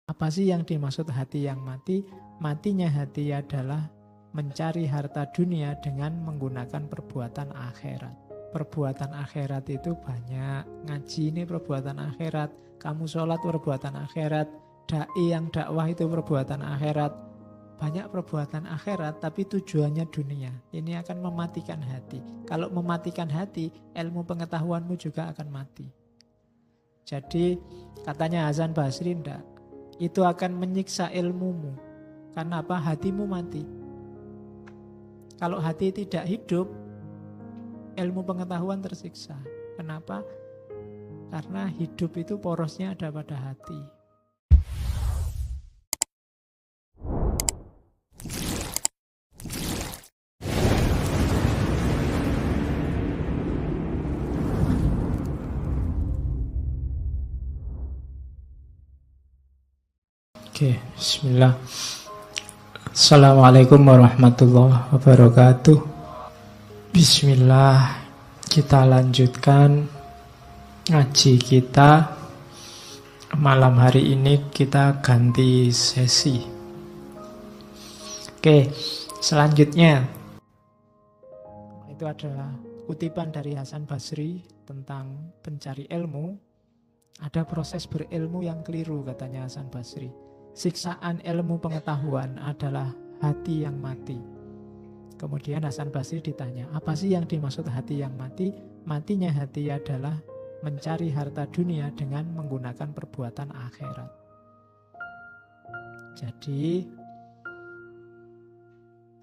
Apa sih yang dimaksud hati yang mati? Matinya hati adalah mencari harta dunia dengan menggunakan perbuatan akhirat. Perbuatan akhirat itu banyak. Ngaji ini perbuatan akhirat. Kamu sholat perbuatan akhirat. Dai yang dakwah itu perbuatan akhirat. Banyak perbuatan akhirat tapi tujuannya dunia. Ini akan mematikan hati. Kalau mematikan hati, ilmu pengetahuanmu juga akan mati. Jadi katanya Hasan Basri, enggak, itu akan menyiksa ilmumu. Karena apa? Hatimu mati. Kalau hati tidak hidup, ilmu pengetahuan tersiksa. Kenapa? Karena hidup itu porosnya ada pada hati. Oke, bismillah. Assalamualaikum warahmatullahi wabarakatuh. Bismillah, kita lanjutkan ngaji kita. Malam hari ini kita ganti sesi. Oke, selanjutnya itu adalah kutipan dari Hasan Basri tentang pencari ilmu. Ada proses berilmu yang keliru, katanya Hasan Basri. Siksaan ilmu pengetahuan adalah hati yang mati. Kemudian Hasan Basri ditanya, apa sih yang dimaksud hati yang mati? Matinya hati adalah mencari harta dunia dengan menggunakan perbuatan akhirat. Jadi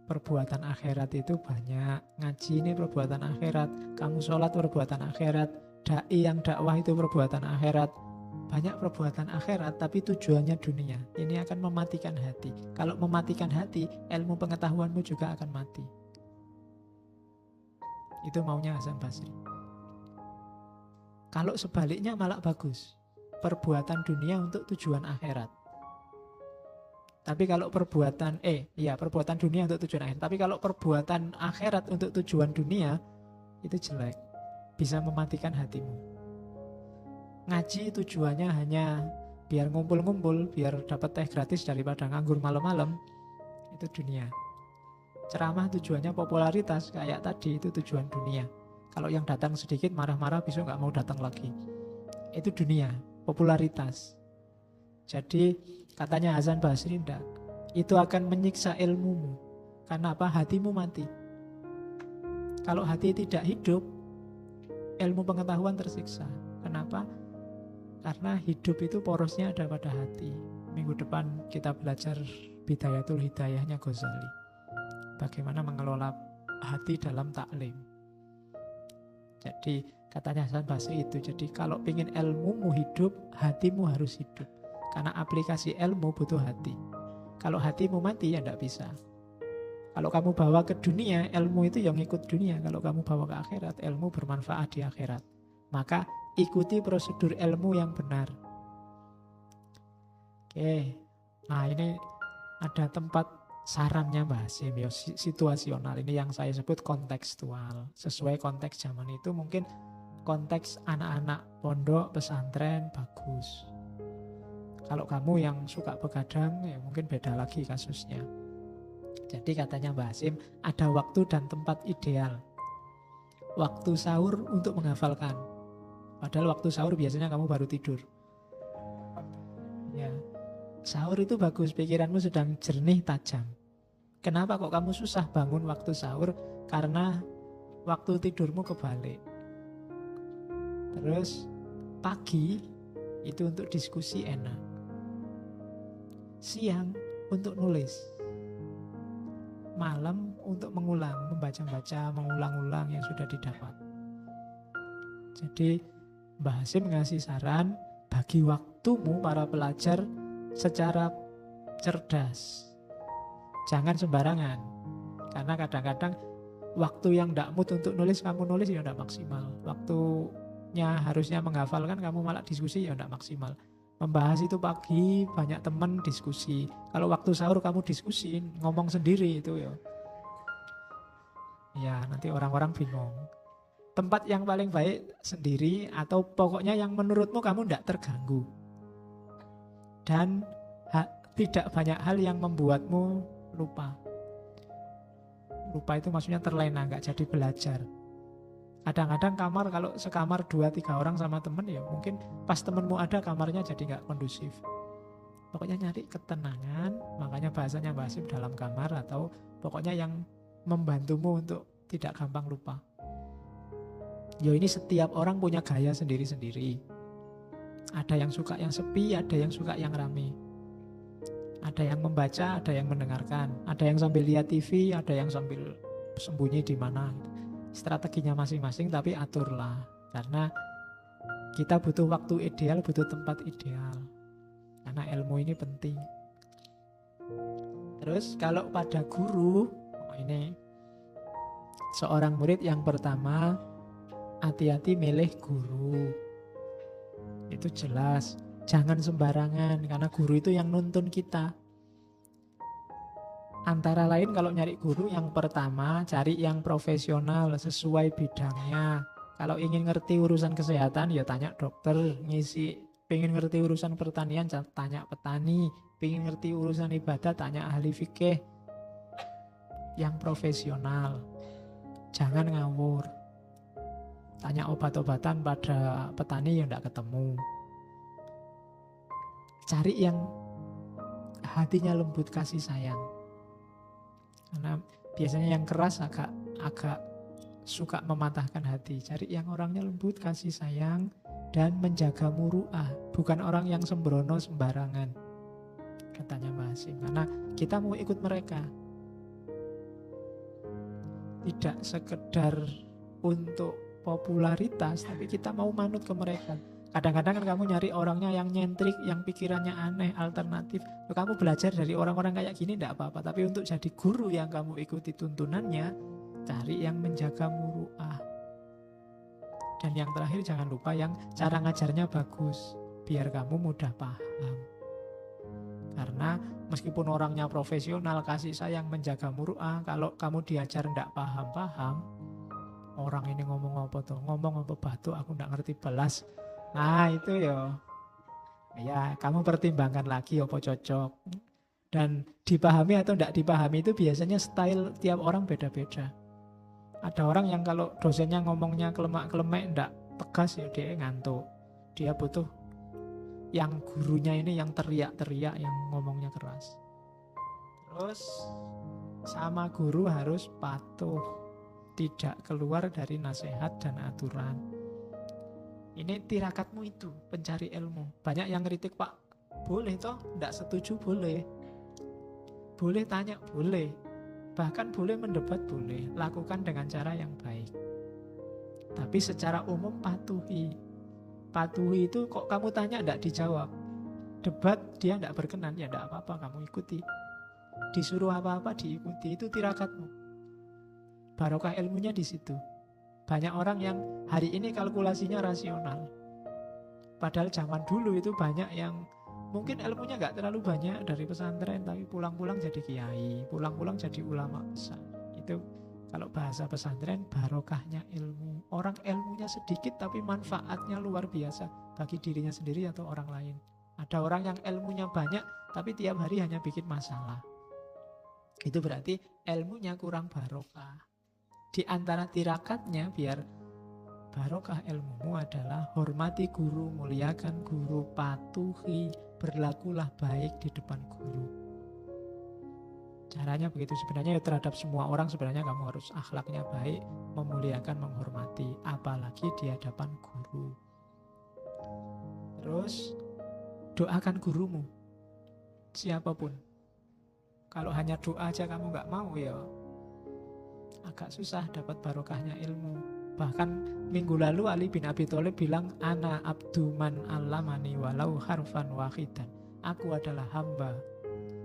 perbuatan akhirat itu banyak. Ngaji ini perbuatan akhirat. Kamu sholat perbuatan akhirat. Dai yang dakwah itu perbuatan akhirat. Banyak perbuatan akhirat tapi tujuannya dunia. Ini akan mematikan hati. Kalau mematikan hati, ilmu pengetahuanmu juga akan mati. Itu maunya Hasan Basri. Kalau sebaliknya malah bagus. Perbuatan dunia untuk tujuan akhirat. Tapi kalau perbuatan perbuatan dunia untuk tujuan akhirat. Tapi kalau perbuatan akhirat untuk tujuan dunia, itu jelek. Bisa mematikan hatimu. Ngaji tujuannya hanya biar ngumpul-ngumpul, biar dapat teh gratis daripada nganggur malam-malam. Itu dunia. Ceramah tujuannya popularitas, kayak tadi itu tujuan dunia. Kalau yang datang sedikit marah-marah, besok gak mau datang lagi. Itu dunia, popularitas. Jadi katanya Hasan Basri, enggak, itu akan menyiksa ilmumu. Karena apa? Hatimu mati. Kalau hati tidak hidup, ilmu pengetahuan tersiksa. Kenapa? Karena hidup itu porosnya ada pada hati. Minggu depan kita belajar Bidayatul Hidayahnya Ghazali. Bagaimana mengelola hati dalam taklim. Jadi katanya Hasan Basri itu. Jadi kalau ingin ilmumu hidup, hatimu harus hidup. Karena aplikasi ilmu butuh hati. Kalau hatimu mati ya tidak bisa. Kalau kamu bawa ke dunia, ilmu itu yang ikut dunia. Kalau kamu bawa ke akhirat, ilmu bermanfaat di akhirat. Maka ikuti prosedur ilmu yang benar. Oke, nah ini ada tempat sarannya Mbah Hasim, ya, situasional. Ini yang saya sebut kontekstual. Sesuai konteks zaman itu, mungkin konteks anak-anak pondok, pesantren, bagus. Kalau kamu yang suka begadang, ya mungkin beda lagi kasusnya. Jadi katanya Mbah Hasim, ada waktu dan tempat ideal. Waktu sahur untuk menghafalkan. Padahal waktu sahur biasanya kamu baru tidur. Ya, sahur itu bagus, pikiranmu sedang jernih, tajam. Kenapa kok kamu susah bangun waktu sahur? Karena waktu tidurmu kebalik. Terus pagi itu untuk diskusi enak. Siang untuk nulis. Malam untuk mengulang, membaca-baca, mengulang-ulang yang sudah didapat. Jadi Mbah Hasim ngasih saran, bagi waktumu para pelajar secara cerdas. Jangan sembarangan. Karena kadang-kadang waktu yang tidak mood untuk nulis, kamu nulis ya tidak maksimal. Waktunya harusnya menghafalkan, kamu malah diskusi ya tidak maksimal. Membahas itu pagi, banyak teman diskusi. Kalau waktu sahur kamu diskusi, ngomong sendiri itu ya. Ya nanti orang-orang bingung. Tempat yang paling baik sendiri atau pokoknya yang menurutmu kamu tidak terganggu. Dan tidak banyak hal yang membuatmu lupa. Lupa itu maksudnya terlena, nggak jadi belajar. Kadang-kadang kamar, kalau sekamar 2-3 orang sama temen, ya mungkin pas temenmu ada kamarnya jadi nggak kondusif. Pokoknya nyari ketenangan, makanya bahasanya Mbak Hasyim dalam kamar, atau pokoknya yang membantumu untuk tidak gampang lupa. Ya ini setiap orang punya gaya sendiri-sendiri. Ada yang suka yang sepi, ada yang suka yang rame. Ada yang membaca, ada yang mendengarkan. Ada yang sambil lihat TV, ada yang sambil sembunyi di mana. Strateginya masing-masing, tapi aturlah. Karena kita butuh waktu ideal, butuh tempat ideal. Karena ilmu ini penting. Terus kalau pada guru, ini seorang murid yang pertama, hati-hati milih guru. Itu jelas. Jangan sembarangan, karena guru itu yang nuntun kita. Antara lain kalau nyari guru, yang pertama cari yang profesional sesuai bidangnya. Kalau ingin ngerti urusan kesehatan, ya tanya dokter, ngisi. Pengen ngerti urusan pertanian, tanya petani. Pengen ngerti urusan ibadah, tanya ahli fikih. Yang profesional. Jangan ngawur. Tanya obat-obatan pada petani, ya enggak ketemu. Cari yang hatinya lembut, kasih sayang. Karena biasanya yang keras agak suka mematahkan hati. Cari yang orangnya lembut, kasih sayang, dan menjaga muru'ah. Bukan orang yang sembrono sembarangan, katanya Mbak Hasyim. Karena kita mau ikut mereka. Tidak sekedar untuk popularitas, tapi kita mau manut ke mereka. Kadang-kadang kan kamu nyari orangnya yang nyentrik, yang pikirannya aneh, alternatif. Kamu belajar dari orang-orang kayak gini tidak apa-apa. Tapi untuk jadi guru yang kamu ikuti tuntunannya, cari yang menjaga muru'ah. Dan yang terakhir, jangan lupa yang cara ngajarnya bagus, biar kamu mudah paham. Karena meskipun orangnya profesional, kasih sayang, menjaga muru'ah, kalau kamu diajar tidak paham-paham, orang ini ngomong apa tuh, ngomong apa batu, aku tidak ngerti belas. Nah itu ya kamu pertimbangkan lagi apa cocok. Dan dipahami atau tidak dipahami itu biasanya style tiap orang beda-beda. Ada orang yang kalau dosennya ngomongnya kelemak-kelemek, tidak tegas, ya dia ngantuk. Dia butuh yang gurunya ini yang teriak-teriak, yang ngomongnya keras. Terus sama guru harus patuh, tidak keluar dari nasihat dan aturan. Ini tirakatmu itu, pencari ilmu. Banyak yang kritik, Pak, boleh toh, tidak setuju boleh. Boleh tanya, boleh. Bahkan boleh mendebat, boleh. Lakukan dengan cara yang baik. Tapi secara umum patuhi. Patuhi itu kok kamu tanya tidak dijawab. Debat dia tidak berkenan, ya tidak apa-apa, kamu ikuti. Disuruh apa-apa diikuti, itu tirakatmu. Barokah ilmunya di situ. Banyak orang yang hari ini kalkulasinya rasional. Padahal zaman dulu itu banyak yang mungkin ilmunya nggak terlalu banyak dari pesantren, tapi pulang-pulang jadi kiai, pulang-pulang jadi ulama besar. Itu kalau bahasa pesantren, barokahnya ilmu. Orang ilmunya sedikit tapi manfaatnya luar biasa bagi dirinya sendiri atau orang lain. Ada orang yang ilmunya banyak tapi tiap hari hanya bikin masalah. Itu berarti ilmunya kurang barokah. Di antara tirakatnya biar barokah ilmumu adalah hormati guru, muliakan guru, patuhi, berlakulah baik di depan guru. Caranya begitu sebenarnya, ya terhadap semua orang sebenarnya kamu harus akhlaknya baik, memuliakan, menghormati, apalagi di hadapan guru. Terus doakan gurumu, siapapun. Kalau hanya doa aja kamu nggak mau, ya agak susah dapat barokahnya ilmu. Bahkan minggu lalu Ali bin Abi Thalib bilang, ana abdu man allamani walau harfan wahidan. Aku adalah hamba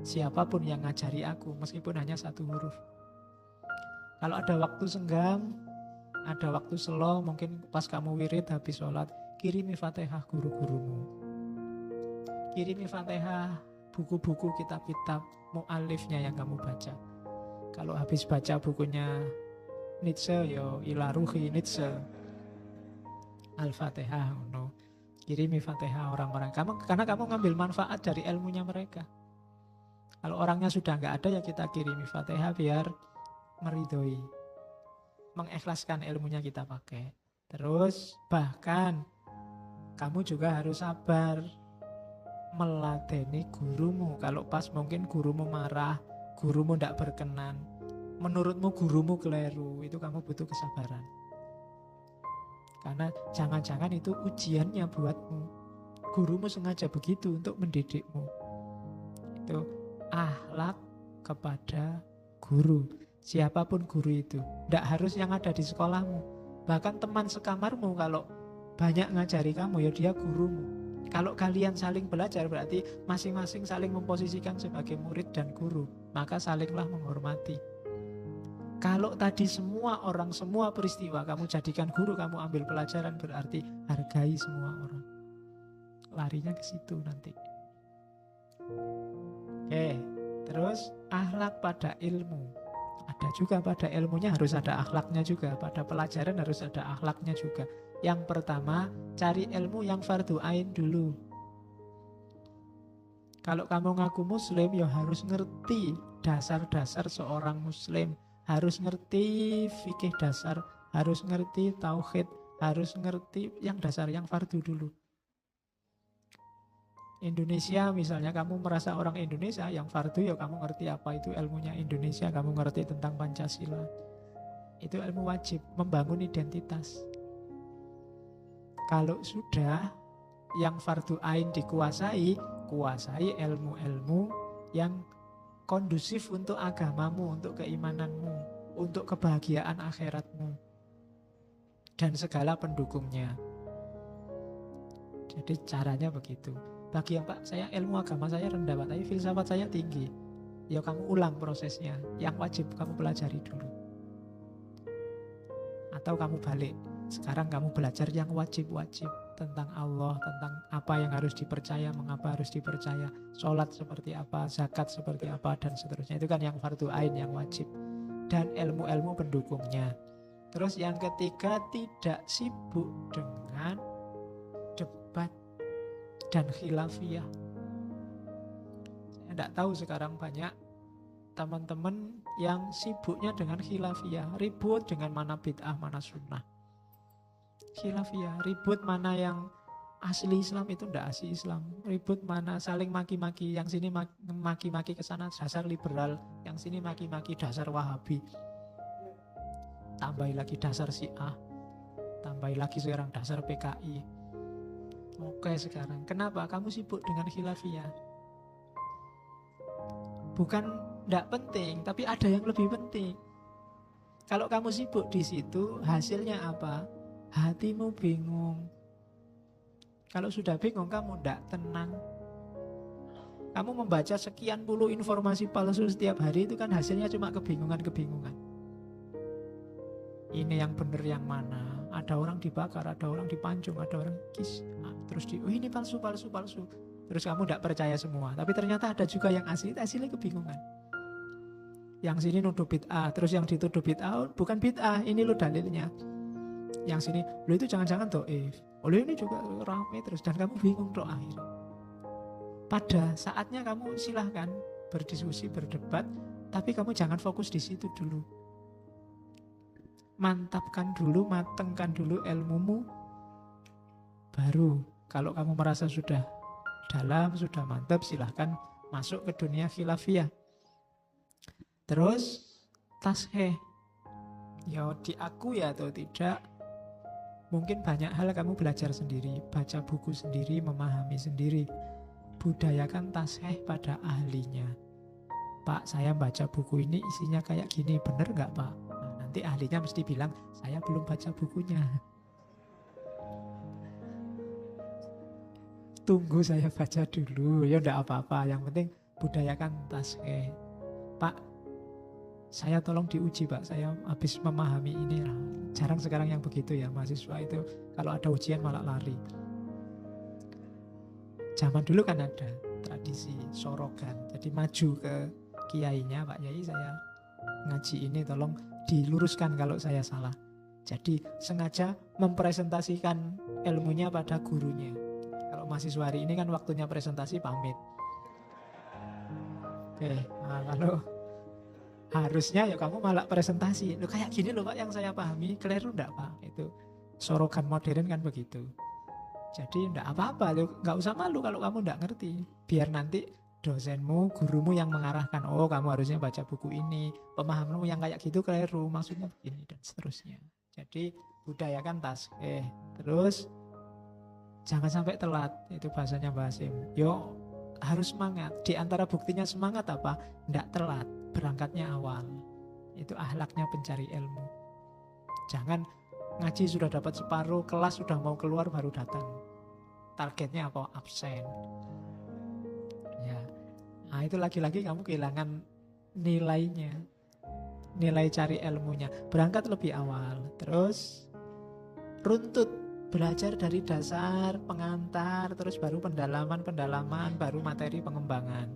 siapapun yang ngajari aku meskipun hanya satu huruf. Kalau ada waktu senggang, ada waktu slow, mungkin pas kamu wirid habis sholat, kirimi Fatihah guru-gurumu. Kirimi Fatihah buku-buku, kitab-kitab mu'alifnya yang kamu baca. Kalau habis baca bukunya Nietzsche, yo ila ruhi Nietzsche, Al-Fatihah, no. Kirimi Fatihah orang-orang kamu, karena kamu ngambil manfaat dari ilmunya mereka. Kalau orangnya sudah nggak ada, ya kita kirimi Fatihah biar meridhoi, mengikhlaskan ilmunya kita pakai. Terus bahkan kamu juga harus sabar meladeni gurumu. Kalau pas mungkin gurumu marah, gurumu tidak berkenan, menurutmu gurumu keliru, itu kamu butuh kesabaran. Karena jangan-jangan itu ujiannya buatmu. Gurumu sengaja begitu untuk mendidikmu. Itu akhlak kepada guru. Siapapun guru itu, tidak harus yang ada di sekolahmu. Bahkan teman sekamarmu kalau banyak ngajari kamu, ya dia gurumu. Kalau kalian saling belajar, berarti masing-masing saling memposisikan sebagai murid dan guru. Maka salinglah menghormati. Kalau tadi semua orang, semua peristiwa kamu jadikan guru, kamu ambil pelajaran, berarti hargai semua orang. Larinya ke situ nanti. Oke, terus akhlak pada ilmu. Ada juga pada ilmunya harus ada akhlaknya juga. Pada pelajaran harus ada akhlaknya juga. Yang pertama, cari ilmu yang fardu ain dulu. Kalau kamu ngaku muslim, ya harus ngerti dasar-dasar seorang muslim. Harus ngerti fikih dasar, harus ngerti tauhid, harus ngerti yang dasar, yang fardu dulu. Indonesia misalnya, kamu merasa orang Indonesia, yang fardu ya kamu ngerti apa itu ilmunya Indonesia, kamu ngerti tentang Pancasila. Itu ilmu wajib, membangun identitas. Kalau sudah yang fardu ain dikuasai, kuasai ilmu-ilmu yang kondusif untuk agamamu, untuk keimananmu, untuk kebahagiaan akhiratmu, dan segala pendukungnya. Jadi caranya begitu. Bagi yang Pak, saya ilmu agama saya rendah Pak, tapi filsafat saya tinggi, ya kamu ulang prosesnya. Yang wajib kamu pelajari dulu. Atau kamu balik, sekarang kamu belajar yang wajib-wajib, tentang Allah, tentang apa yang harus dipercaya, mengapa harus dipercaya, sholat seperti apa, zakat seperti apa, dan seterusnya. Itu kan yang fardu ain, yang wajib. Dan ilmu-ilmu pendukungnya. Terus yang ketiga, tidak sibuk dengan debat dan khilafiyah. Saya tidak tahu sekarang banyak teman-teman yang sibuknya dengan khilafiyah, ribut dengan mana bid'ah, mana sunnah. Khilafiyah, ribut mana yang asli Islam, itu ndak asli Islam. Ribut mana saling maki-maki, yang sini maki-maki ke sana dasar liberal, yang sini maki-maki dasar Wahabi. Tambahin lagi dasar Syiah, tambahin lagi sekarang dasar PKI. Oke, sekarang kenapa kamu sibuk dengan khilafiyah? Bukan ndak penting, tapi ada yang lebih penting. Kalau kamu sibuk di situ, hasilnya apa? Hatimu bingung. Kalau sudah bingung, kamu tidak tenang. Kamu membaca sekian puluh informasi palsu setiap hari, itu kan hasilnya cuma kebingungan-kebingungan. Ini yang benar yang mana? Ada orang dibakar, ada orang dipancung, ada orang kis. Terus ini palsu. Terus kamu tidak percaya semua. Tapi ternyata ada juga yang asli, hasilnya kebingungan. Yang sini nuduh bid'ah, terus yang dituduh bid'ah bukan bid'ah, ini lo dalilnya. Yang sini, lo itu jangan-jangan do'if. Lo ini juga rame terus, dan kamu bingung doa akhirnya. Pada saatnya kamu silahkan berdiskusi, berdebat, tapi kamu jangan fokus di situ dulu. Mantapkan dulu, matengkan dulu ilmumu. Baru kalau kamu merasa sudah dalam, sudah mantap, silahkan masuk ke dunia khilafiyah. Terus tasheh, ya diakui atau tidak, mungkin banyak hal kamu belajar sendiri, baca buku sendiri, memahami sendiri. Budayakan tasheh pada ahlinya. Pak, saya baca buku ini isinya kayak gini, bener nggak Pak? Nah, nanti ahlinya mesti bilang, saya belum baca bukunya. Tunggu saya baca dulu, ya enggak apa-apa. Yang penting budayakan tasheh. Pak, saya tolong diuji Pak, saya habis memahami ini. Jarang sekarang yang begitu ya, mahasiswa itu kalau ada ujian malah lari. Zaman dulu kan ada tradisi sorogan, jadi maju ke kiainya, Pak Yai saya ngaji ini tolong diluruskan kalau saya salah. Jadi sengaja mempresentasikan ilmunya pada gurunya. mahasiswa hari ini kan waktunya presentasi, pamit. Oke, nah kalau harusnya ya kamu malah presentasi. Loh kayak gini loh Pak yang saya pahami, keliru enggak Pak? Itu sorogan modern kan begitu. Jadi enggak apa-apa, enggak usah malu kalau kamu enggak ngerti. Biar nanti dosenmu, gurumu yang mengarahkan, oh kamu harusnya baca buku ini, pemahamanmu yang kayak gitu keliru, maksudnya begini dan seterusnya. Jadi budayakan tas. Terus jangan sampai telat, itu bahasanya Mbak Hasim. Yo harus semangat. Di antara buktinya semangat apa? Nggak telat, berangkatnya awal. Itu akhlaknya pencari ilmu. Jangan ngaji sudah dapat separuh, kelas sudah mau keluar baru datang. Targetnya apa? Absen. Ya. Nah itu lagi-lagi kamu kehilangan nilainya. Nilai cari ilmunya. Berangkat lebih awal. Terus runtut. Belajar dari dasar, pengantar, terus baru pendalaman, baru materi pengembangan.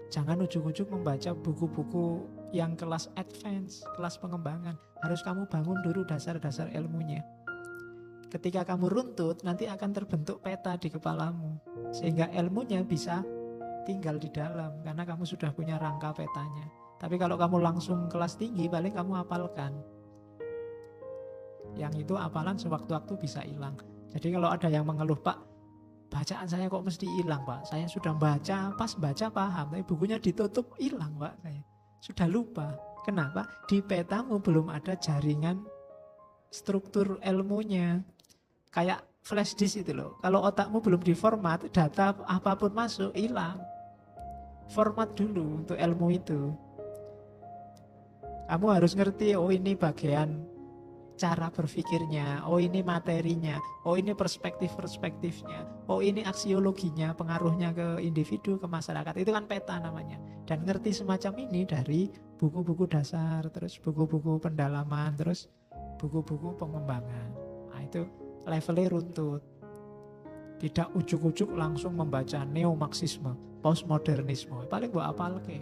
Jangan ujuk-ujuk membaca buku-buku yang kelas advance, kelas pengembangan. Harus kamu bangun dulu dasar-dasar ilmunya. Ketika kamu runtut, nanti akan terbentuk peta di kepalamu. Sehingga ilmunya bisa tinggal di dalam, karena kamu sudah punya rangka petanya. Tapi kalau kamu langsung kelas tinggi, paling kamu hafalkan. Yang itu hafalan sewaktu-waktu bisa hilang. Jadi kalau ada yang mengeluh, Pak, bacaan saya kok mesti hilang Pak, saya sudah baca, pas baca paham, tapi bukunya ditutup, hilang Pak, saya sudah lupa. Kenapa? Di petamu belum ada jaringan struktur ilmunya. Kayak flash disk itu loh, kalau otakmu belum diformat, data apapun masuk, hilang. Format dulu untuk ilmu itu. Kamu harus ngerti, oh ini bagian cara berpikirnya, oh ini materinya, oh ini perspektif-perspektifnya, oh ini aksiologinya, pengaruhnya ke individu, ke masyarakat. Itu kan peta namanya. Dan ngerti semacam ini dari buku-buku dasar, terus buku-buku pendalaman, terus buku-buku pengembangan. Nah itu levelnya runtut. Tidak ujuk-ujuk langsung membaca neo-marxisme, postmodernisme. Paling buat apal ke.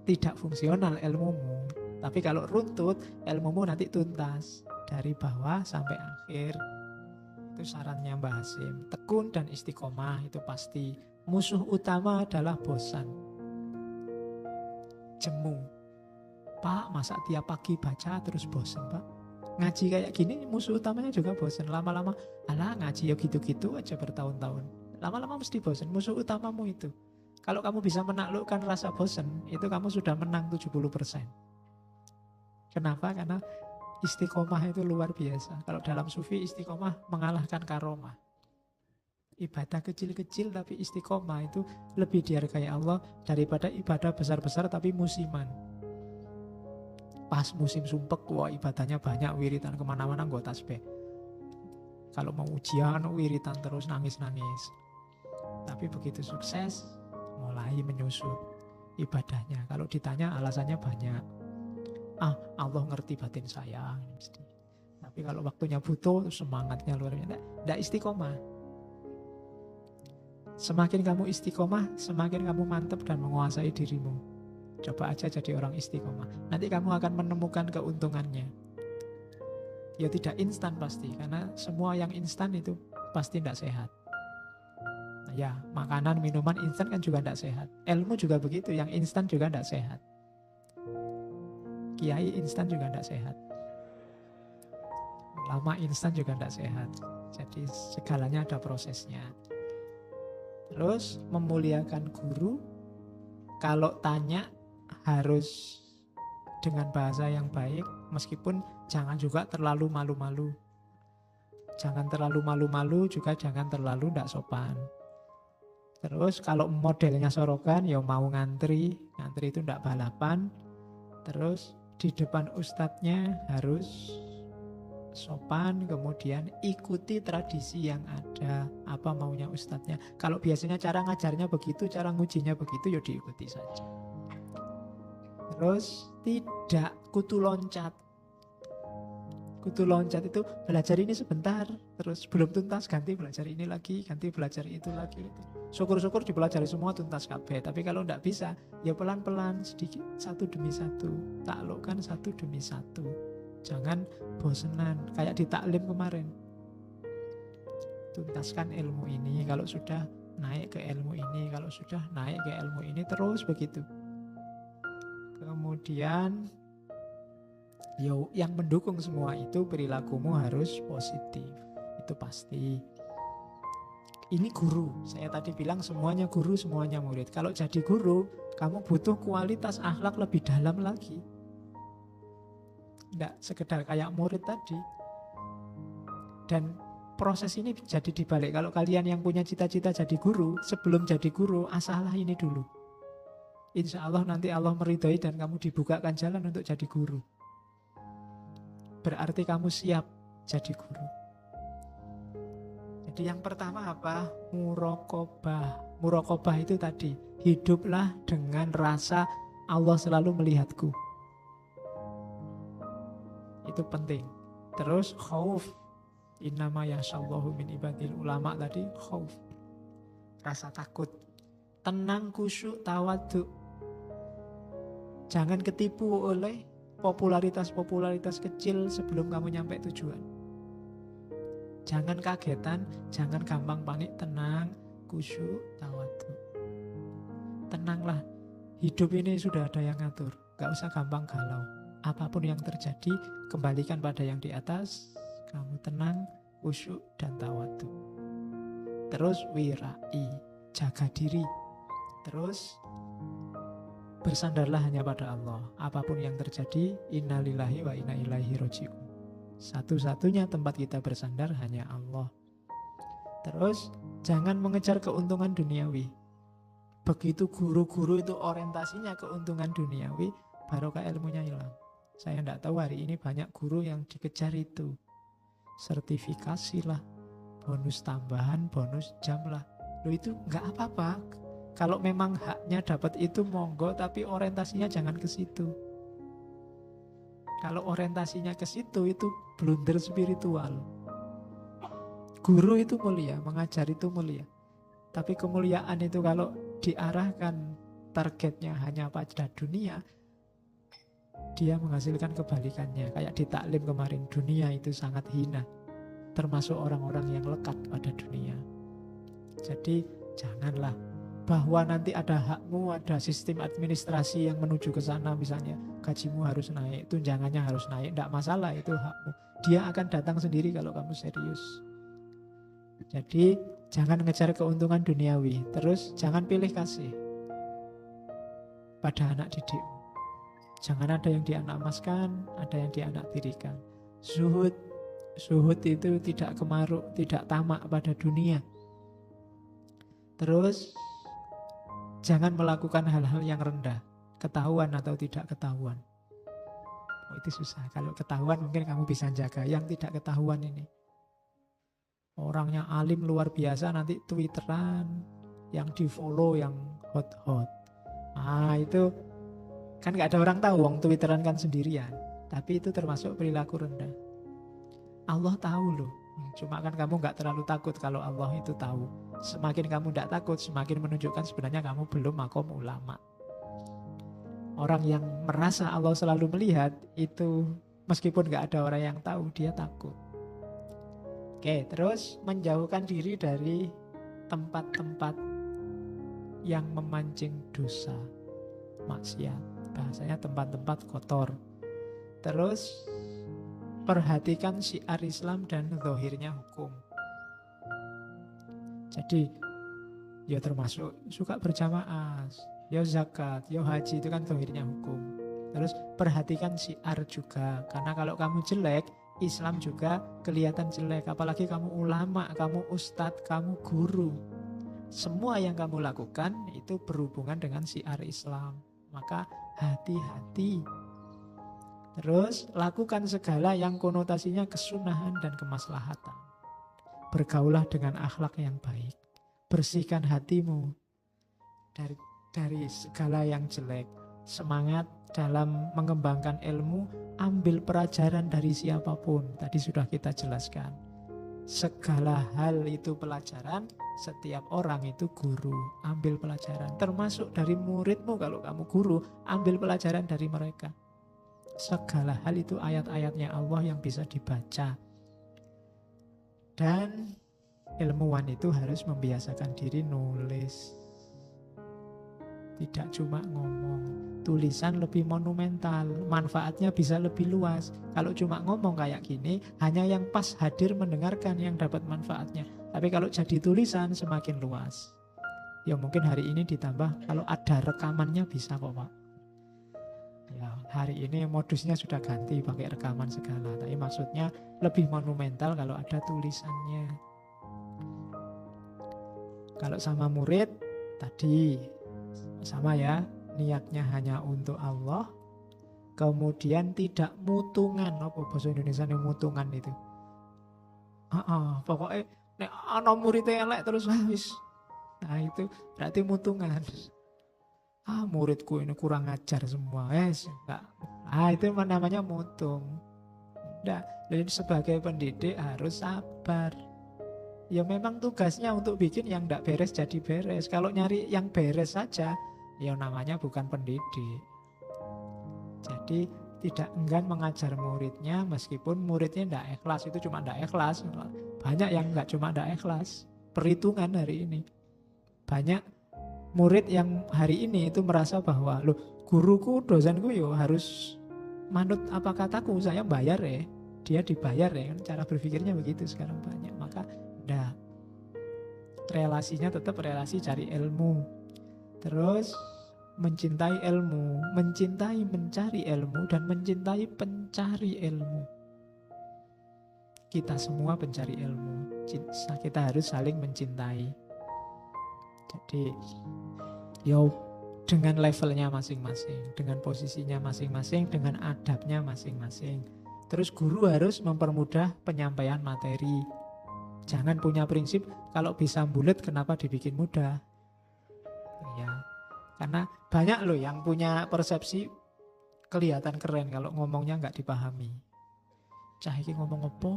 Tidak fungsional ilmumu. Tapi kalau runtut, ilmumu nanti tuntas. Dari bawah sampai akhir. Itu sarannya Mbak Hasim. Tekun dan istiqomah itu pasti. Musuh utama adalah bosan. Jemu. Pak, masa tiap pagi baca terus bosan Pak? Ngaji kayak gini musuh utamanya juga bosan. Lama-lama, alah ngaji ya gitu-gitu aja bertahun-tahun. Lama-lama mesti bosan. Musuh utamamu itu. Kalau kamu bisa menaklukkan rasa bosan, itu kamu sudah menang 70%. Kenapa? Karena istiqomah itu luar biasa. Kalau dalam sufi istiqomah mengalahkan karomah. Ibadah kecil-kecil tapi istiqomah itu lebih dihargai Allah daripada ibadah besar-besar tapi musiman. Pas musim sumpek, wah ibadahnya banyak, wiritan kemana-mana nggak tasbih. Kalau mau ujian, wiritan terus nangis-nangis. Tapi begitu sukses, mulai menyusut ibadahnya. Kalau ditanya alasannya banyak. Allah ngerti batin saya mesti. Tapi kalau waktunya butuh, semangatnya luar biasa. Tidak istiqomah. Semakin kamu istiqomah, semakin kamu mantap dan menguasai dirimu. Coba aja jadi orang istiqomah. Nanti kamu akan menemukan keuntungannya. Ya tidak instan pasti, karena semua yang instan itu pasti tidak sehat. Ya, makanan, minuman instan kan juga tidak sehat. Ilmu juga begitu, yang instan juga tidak sehat. Kiai instan juga tidak sehat. Lama instan juga tidak sehat. Jadi segalanya ada prosesnya. Terus memuliakan guru. Kalau tanya harus dengan bahasa yang baik. Meskipun jangan juga terlalu malu-malu. Jangan terlalu malu-malu, juga jangan terlalu tidak sopan. Terus kalau modelnya sorokan, ya mau ngantri. Ngantri itu tidak balapan. Terus di depan ustadznya harus sopan, kemudian ikuti tradisi yang ada, apa maunya ustadznya. Kalau biasanya cara ngajarnya begitu, cara ngujinya begitu, ya diikuti saja. Terus tidak kutu loncat. Kutu loncat itu belajar ini sebentar, terus belum tuntas ganti belajar ini lagi, ganti belajar itu lagi. Syukur-syukur dipelajari semua tuntas kabeh. Tapi kalau tidak bisa, ya pelan-pelan sedikit, satu demi satu. Taklukkan satu demi satu. Jangan bosenan kayak di taklim kemarin. tuntaskan ilmu ini, kalau sudah naik ke ilmu ini, kalau sudah naik ke ilmu ini, terus begitu. Kemudian yang mendukung semua itu perilakumu harus positif. Itu pasti. Ini guru. Saya tadi bilang semuanya guru, semuanya murid. Kalau jadi guru, kamu butuh kualitas akhlak lebih dalam lagi. Tidak sekedar kayak murid tadi. Dan proses ini jadi dibalik. Kalau kalian yang punya cita-cita jadi guru, sebelum jadi guru, asalah ini dulu. Insya Allah nanti Allah meridhai dan kamu dibukakan jalan untuk jadi guru. Berarti kamu siap jadi guru. Jadi yang pertama apa? Muraqabah. Muraqabah itu tadi, hiduplah dengan rasa Allah selalu melihatku. Itu penting. Terus khauf. Innama yasyallahu min ibadil ulama tadi, khauf. Rasa takut. Tenang, khusyuk, tawadhu. Jangan ketipu oleh popularitas-popularitas kecil sebelum kamu nyampe tujuan. Jangan kagetan, jangan gampang panik, tenang, khusyuk, tawadhu. Tenanglah, hidup ini sudah ada yang ngatur, gak usah gampang galau. Apapun yang terjadi, kembalikan pada yang di atas. Kamu tenang, khusyuk, dan tawadhu. Terus wirai, jaga diri. Terus bersandarlah hanya pada Allah. Apapun yang terjadi, innalillahi wa inna ilaihi raji'un. Satu-satunya tempat kita bersandar hanya Allah. Terus jangan mengejar keuntungan duniawi. Begitu guru-guru itu orientasinya keuntungan duniawi, barokah ilmunya hilang. Saya tidak tahu hari ini banyak guru yang dikejar itu. Sertifikasi lah, bonus tambahan, bonus jam lah. Loh itu nggak apa-apa. Kalau memang haknya dapat itu monggo, tapi orientasinya jangan ke situ. Kalau orientasinya ke situ itu blunder spiritual. Guru itu mulia, mengajar itu mulia. Tapi kemuliaan itu kalau diarahkan targetnya hanya pada dunia, dia menghasilkan kebalikannya. Kayak di taklim kemarin, dunia itu sangat hina. Termasuk orang-orang yang lekat pada dunia. Jadi janganlah. Bahwa nanti ada hakmu, ada sistem administrasi yang menuju ke sana misalnya. Gajimu harus naik, tunjangannya harus naik. Tidak masalah, itu hakmu. Dia akan datang sendiri kalau kamu serius. Jadi jangan ngejar keuntungan duniawi. Terus jangan pilih kasih pada anak didikmu. Jangan ada yang dianak-emaskan, ada yang dianak tirikan. Zuhud. Zuhud itu tidak kemaruk, tidak tamak pada dunia. Terus jangan melakukan hal-hal yang rendah, ketahuan atau tidak ketahuan. Oh, itu susah. Kalau ketahuan mungkin kamu bisa jaga. Yang tidak ketahuan ini, orangnya alim luar biasa, nanti twitteran, yang di follow yang hot-hot. Itu kan gak ada orang tahu, wong twitteran kan sendirian. Tapi itu termasuk perilaku rendah. Allah tahu loh. Cuma kan kamu gak terlalu takut kalau Allah itu tahu. Semakin kamu tidak takut, semakin menunjukkan sebenarnya kamu belum makom ulama. Orang yang merasa Allah selalu melihat, itu meskipun gak ada orang yang tahu, dia takut. Oke, terus menjauhkan diri dari tempat-tempat yang memancing dosa, maksiat. Bahasanya tempat-tempat kotor. Terus perhatikan syiar Islam dan zahirnya hukum. Jadi ya termasuk suka berjamaah, ya zakat, ya haji, itu kan zahirnya hukum. Terus perhatikan syiar juga, karena kalau kamu jelek, Islam juga kelihatan jelek. Apalagi kamu ulama, kamu ustadz, kamu guru. Semua yang kamu lakukan itu berhubungan dengan syiar Islam. Maka hati-hati. Terus lakukan segala yang konotasinya kesunahan dan kemaslahatan. Bergaulah dengan akhlak yang baik. Bersihkan hatimu dari segala yang jelek. Semangat dalam mengembangkan ilmu. Ambil pelajaran dari siapapun. Tadi sudah kita jelaskan. Segala hal itu pelajaran. Setiap orang itu guru. Ambil pelajaran. Termasuk dari muridmu, kalau kamu guru, ambil pelajaran dari mereka. Segala hal itu ayat-ayatnya Allah yang bisa dibaca. Dan ilmuwan itu harus membiasakan diri nulis. Tidak cuma ngomong. Tulisan lebih monumental, manfaatnya bisa lebih luas. Kalau cuma ngomong kayak gini, hanya yang pas hadir mendengarkan yang dapat manfaatnya. Tapi kalau jadi tulisan semakin luas. Ya mungkin hari ini ditambah kalau ada rekamannya bisa kok Pak. Ya hari ini modusnya sudah ganti pakai rekaman segala. Tapi maksudnya lebih monumental kalau ada tulisannya. Kalau sama murid tadi sama ya, niatnya hanya untuk Allah, kemudian tidak mutungan. Apa bahasa Indonesia ini mutungan itu? Pokoknya nek ana muridnya elek terus habis. Nah itu berarti mutungan. Muridku ini kurang ajar semua. Enggak. Itu namanya mutung. Enggak. Jadi sebagai pendidik harus sabar. Ya memang tugasnya untuk bikin yang enggak beres jadi beres. Kalau nyari yang beres saja, ya namanya bukan pendidik. Jadi tidak enggan mengajar muridnya meskipun muridnya tidak ikhlas. Itu cuma tidak ikhlas. Banyak yang enggak cuma tidak ikhlas. Perhitungan hari ini. Banyak murid yang hari ini itu merasa bahwa loh guruku, dosenku yo harus manut apa kataku, saya bayar ya. Dia dibayar ya. Cara berpikirnya begitu sekarang banyak. Maka enggak. Relasinya tetap relasi cari ilmu. Terus mencintai ilmu, mencintai mencari ilmu, dan mencintai pencari ilmu. Kita semua pencari ilmu. Kita harus saling mencintai. Jadi, dengan levelnya masing-masing, dengan posisinya masing-masing, dengan adabnya masing-masing. Terus guru harus mempermudah penyampaian materi. Jangan punya prinsip kalau bisa bulet kenapa dibikin mudah. Ya, karena banyak loh yang punya persepsi kelihatan keren kalau ngomongnya nggak dipahami. Cah iki ngomong apa?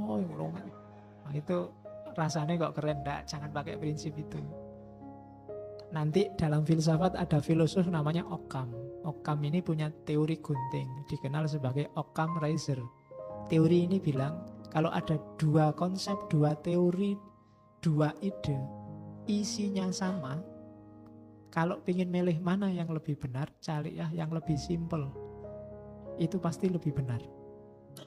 Nah, itu rasanya kok keren. Nggak, jangan pakai prinsip itu. Nanti dalam filsafat ada filosof namanya Occam. Occam ini punya teori gunting, dikenal sebagai Occam Razor. Teori ini bilang kalau ada dua konsep, dua teori, dua ide, isinya sama, kalau ingin milih mana yang lebih benar, cari ya yang lebih simple. Itu pasti lebih benar.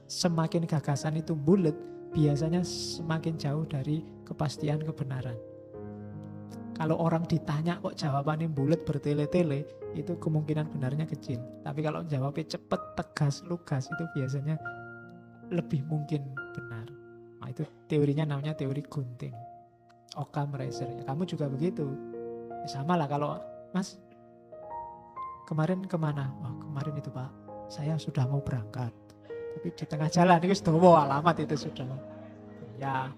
Semakin gagasan itu bulat, biasanya semakin jauh dari kepastian kebenaran. Kalau orang ditanya kok jawabannya bulat bertele-tele, itu kemungkinan benarnya kecil. Tapi kalau jawabnya cepat, tegas, lugas, itu biasanya lebih mungkin benar. Nah, itu teorinya namanya teori gunting. Occam Razor. Ya, kamu juga begitu. Ya, sama lah kalau Mas kemarin kemana? Kemarin itu Pak, saya sudah mau berangkat. Tapi di tengah jalan itu sudah alamat itu sudah. Ya,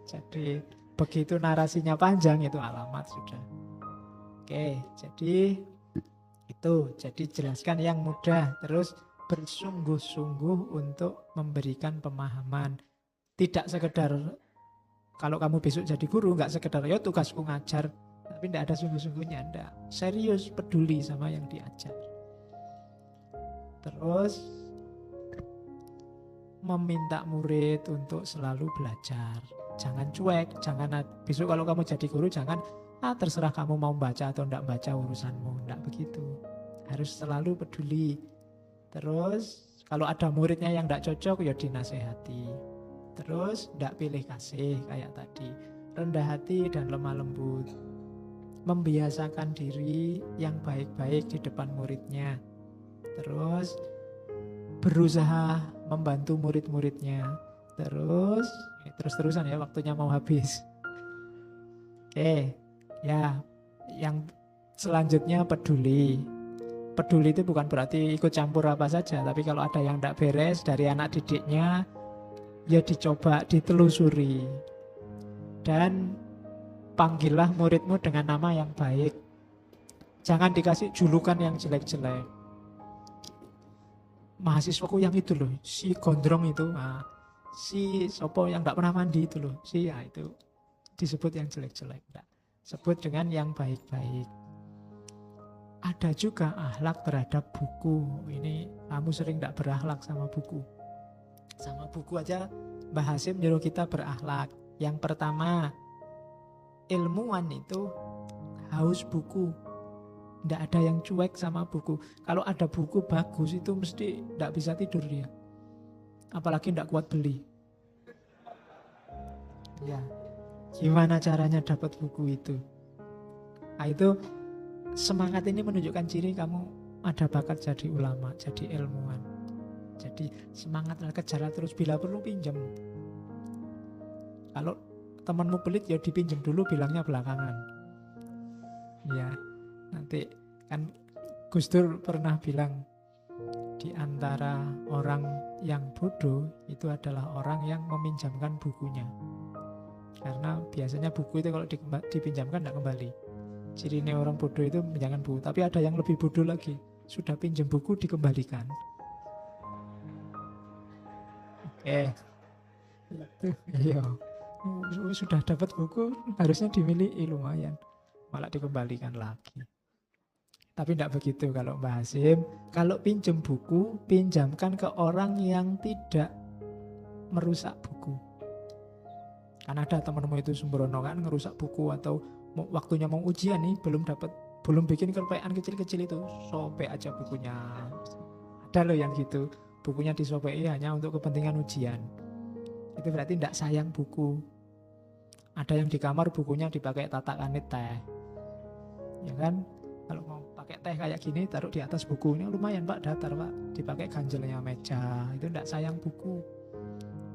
jadi begitu narasinya panjang itu alamat sudah. Oke, jadi itu. Jadi jelaskan yang mudah. Terus bersungguh-sungguh untuk memberikan pemahaman. Tidak sekedar kalau kamu besok jadi guru, nggak sekedar ya tugasku ngajar, tapi tidak ada sungguh-sungguhnya, enggak. Serius, peduli sama yang diajar. Terus meminta murid untuk selalu belajar. Jangan cuek, jangan besok kalau kamu jadi guru jangan terserah kamu mau baca atau enggak baca urusanmu, enggak begitu. Harus selalu peduli. Terus kalau ada muridnya yang enggak cocok ya dinasehati. Terus enggak pilih kasih kayak tadi. Rendah hati dan lemah lembut. Membiasakan diri yang baik-baik di depan muridnya. Terus berusaha membantu murid-muridnya. Terus-terusan ya, waktunya mau habis. Oke, ya, yang selanjutnya peduli. Peduli itu bukan berarti ikut campur apa saja, tapi kalau ada yang tidak beres dari anak didiknya, ya dicoba ditelusuri. Dan panggillah muridmu dengan nama yang baik. Jangan dikasih julukan yang jelek-jelek. Mahasiswaku yang itu loh, si gondrong itu, si sopo yang tidak pernah mandi itu loh, itu disebut yang jelek-jelek. Sebut dengan yang baik-baik. Ada juga akhlak terhadap buku. Ini kamu sering tidak berakhlak sama buku. Sama buku aja Mbah Hasim nyuruh kita berakhlak. Yang pertama, ilmuwan itu haus buku. Tidak ada yang cuek sama buku. Kalau ada buku bagus itu mesti tidak bisa tidur dia. Apalagi tidak kuat beli. Ya, gimana caranya dapat buku itu? Nah, itu semangat ini menunjukkan ciri kamu ada bakat jadi ulama, jadi ilmuwan. Jadi semangatlah, kejar terus, bila perlu pinjam. Kalau temanmu pelit ya dipinjam dulu, bilangnya belakangan. Ya, nanti kan Gus Dur pernah bilang di antara orang yang bodoh itu adalah orang yang meminjamkan bukunya. Karena biasanya buku itu kalau dipinjamkan tidak kembali. Ciri ini orang bodoh itu meminjamkan buku. Tapi ada yang lebih bodoh lagi, sudah pinjam buku dikembalikan. Itu iya. Sudah dapat buku harusnya dimiliki, lumayan, malah dikembalikan lagi. Tapi tidak begitu kalau Mbah Hasim. Kalau pinjam buku, pinjamkan ke orang yang tidak merusak buku. Kan ada temanmu itu sembrono kan ngerusak buku, atau waktunya mau ujian nih belum bikin kelpaan kecil-kecil itu, sobek aja bukunya. Ada loh yang gitu, bukunya disobeki hanya untuk kepentingan ujian. Itu berarti tidak sayang buku. Ada yang di kamar bukunya dipakai tatakan teh, ya kan? Kalau mau pakai teh kayak gini taruh di atas buku, ini lumayan Pak, datar Pak, dipakai ganjelnya meja. Itu tidak sayang buku.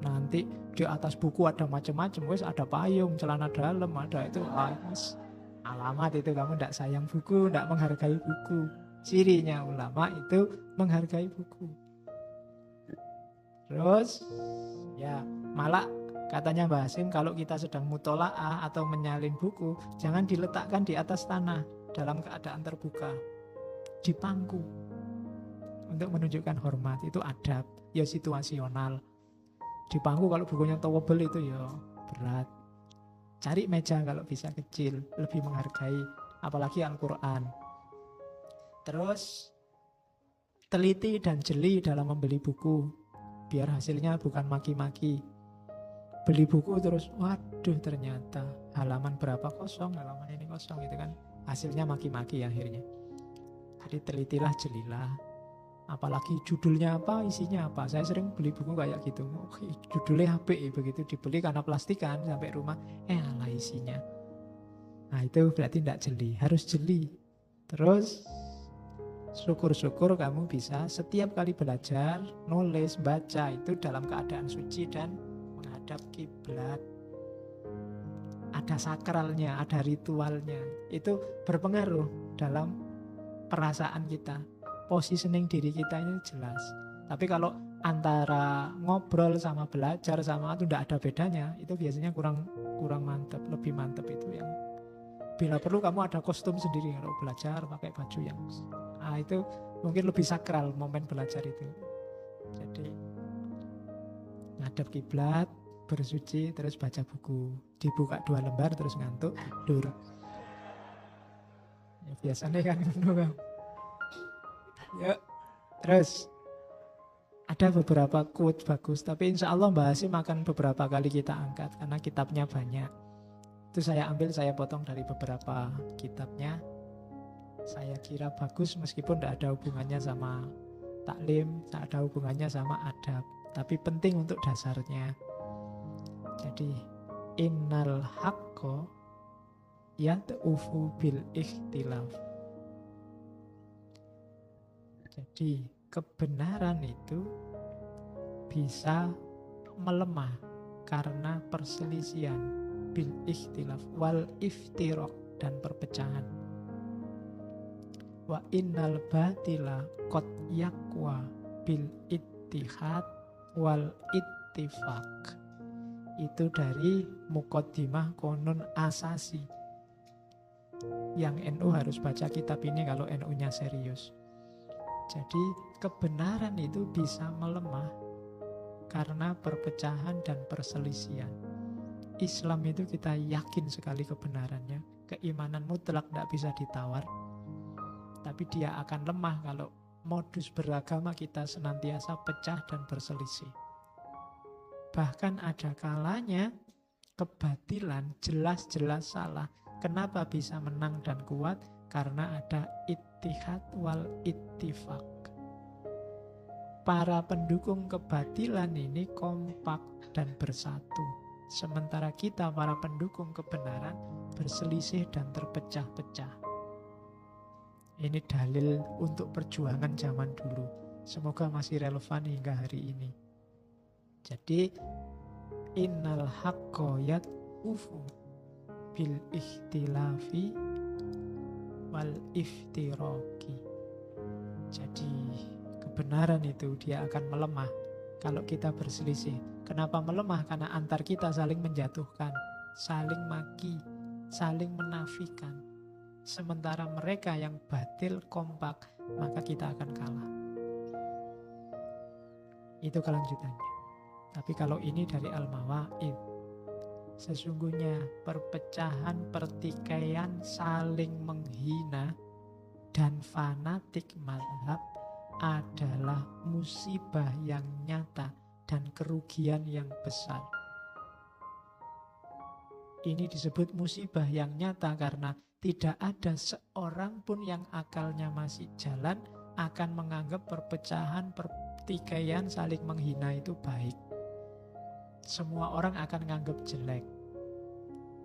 Nanti di atas buku ada macam-macam, wes ada payung, celana dalam, ada itu, alamat itu kamu tidak sayang buku, tidak menghargai buku. Cirinya ulama itu menghargai buku. Terus ya malah katanya Mbah Hasim, kalau kita sedang mutolaah atau menyalin buku, jangan diletakkan di atas tanah dalam keadaan terbuka, di pangku, untuk menunjukkan hormat. Itu adab, ya situasional. Di pangku kalau bukunya towable itu ya berat. Cari meja kalau bisa kecil, lebih menghargai, apalagi Al-Quran. Terus teliti dan jeli dalam membeli buku, biar hasilnya bukan maki-maki. Beli buku terus, waduh ternyata halaman berapa kosong, halaman ini kosong, gitu kan. Hasilnya maki-maki akhirnya. Jadi telitilah, jelilah. Apalagi judulnya apa, isinya apa. Saya sering beli buku kayak gitu. Judulnya HP, begitu dibeli karena plastikan, sampai rumah, alah isinya. Nah itu berarti tidak jeli, harus jeli. Terus syukur-syukur kamu bisa setiap kali belajar, nulis, baca itu dalam keadaan suci dan menghadap kiblat. Ada sakralnya, ada ritualnya. Itu berpengaruh dalam perasaan kita. Positioning diri kita ini jelas. Tapi kalau antara ngobrol sama belajar sama itu tidak ada bedanya, itu biasanya kurang mantap. Lebih mantap itu yang bila perlu kamu ada kostum sendiri kalau belajar, pakai baju yang itu mungkin lebih sakral momen belajar itu. Jadi ngadep kiblat, bersuci, terus baca buku, dibuka 2 lembar terus ngantuk tidur. Ya biasanya kan gitu. Ya, terus ada beberapa quote bagus, tapi insya Allah Mbah Hasim akan beberapa kali kita angkat karena kitabnya banyak. Itu saya ambil, saya potong dari beberapa kitabnya. Saya kira bagus meskipun tidak ada hubungannya sama taklim, tidak ada hubungannya sama adab, tapi penting untuk dasarnya. Jadi innal haqqo yad'ufu bil ikhtilaf. Jadi kebenaran itu bisa melemah karena perselisihan, bil ikhtilaf wal iftiraq, dan perpecahan. Wa innal batila qad yaqwa bil ittihad wal ittifaq. Itu dari Muqaddimah Qonun Asasi. Yang NU harus baca kitab ini kalau NU-nya serius. Jadi kebenaran itu bisa melemah karena perpecahan dan perselisihan. Islam itu kita yakin sekali kebenarannya. Keimanan mutlak tidak bisa ditawar. Tapi dia akan lemah kalau modus beragama kita senantiasa pecah dan berselisih. Bahkan ada kalanya kebatilan jelas-jelas salah. Kenapa bisa menang dan kuat? Karena ada ittihad wal ittifaq. Para pendukung kebatilan ini kompak dan bersatu. Sementara kita para pendukung kebenaran berselisih dan terpecah-pecah. Ini dalil untuk perjuangan zaman dulu. Semoga masih relevan hingga hari ini. Jadi innal haqqo yad'ufu bil ikhtilafi wal iftiraqi. Jadi kebenaran itu dia akan melemah kalau kita berselisih. Kenapa melemah? Karena antar kita saling menjatuhkan, saling maki, saling menafikan. Sementara mereka yang batil kompak, maka kita akan kalah. Itu kelanjutannya. Tapi kalau ini dari Al-Mawaid, sesungguhnya perpecahan, pertikaian, saling menghina dan fanatik mazhab adalah musibah yang nyata dan kerugian yang besar. Ini disebut musibah yang nyata karena tidak ada seorang pun yang akalnya masih jalan akan menganggap perpecahan, pertikaian, saling menghina itu baik. Semua orang akan menganggap jelek.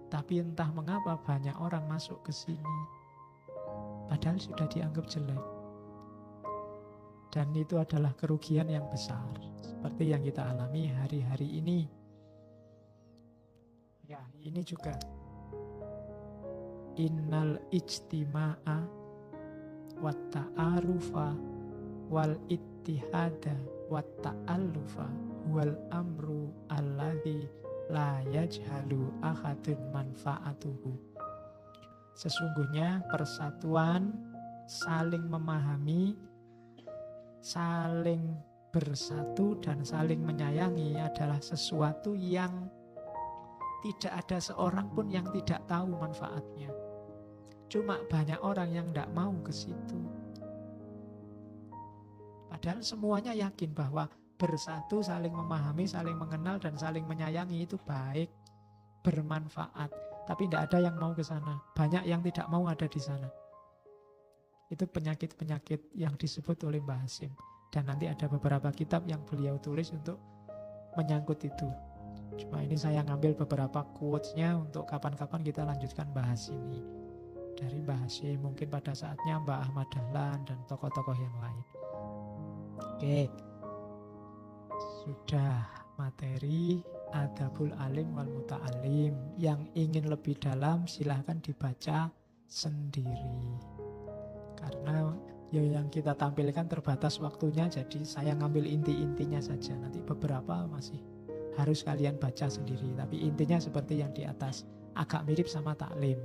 Tapi entah mengapa banyak orang masuk ke sini padahal sudah dianggap jelek. Dan itu adalah kerugian yang besar, seperti yang kita alami hari-hari ini. Ya, ini juga innal ijtima'a wat ta'arufa wal ittihada wat ta'allufa wal amru alladhi la yajhalu ahadun manfaatuhu. Sesungguhnya persatuan, saling memahami, saling bersatu dan saling menyayangi adalah sesuatu yang tidak ada seorang pun yang tidak tahu manfaatnya. Cuma banyak orang yang tidak mau ke situ. Padahal semuanya yakin bahwa bersatu, saling memahami, saling mengenal, dan saling menyayangi itu baik, bermanfaat. Tapi tidak ada yang mau ke sana. Banyak yang tidak mau ada di sana. Itu penyakit-penyakit yang disebut oleh Mbah Hasyim. Dan nanti ada beberapa kitab yang beliau tulis untuk menyangkut itu. Cuma ini saya ngambil beberapa quotes-nya untuk kapan-kapan kita lanjutkan bahas ini. Dari Mbah Hasyim, mungkin pada saatnya Mbah Ahmad Dahlan dan tokoh-tokoh yang lain. Oke, sudah materi Adabul Alim wal Muta'alim. Yang ingin lebih dalam silahkan dibaca sendiri. Karena yang kita tampilkan terbatas waktunya, jadi saya ngambil inti-intinya saja. Nanti beberapa masih harus kalian baca sendiri. Tapi intinya seperti yang di atas, agak mirip sama taklim.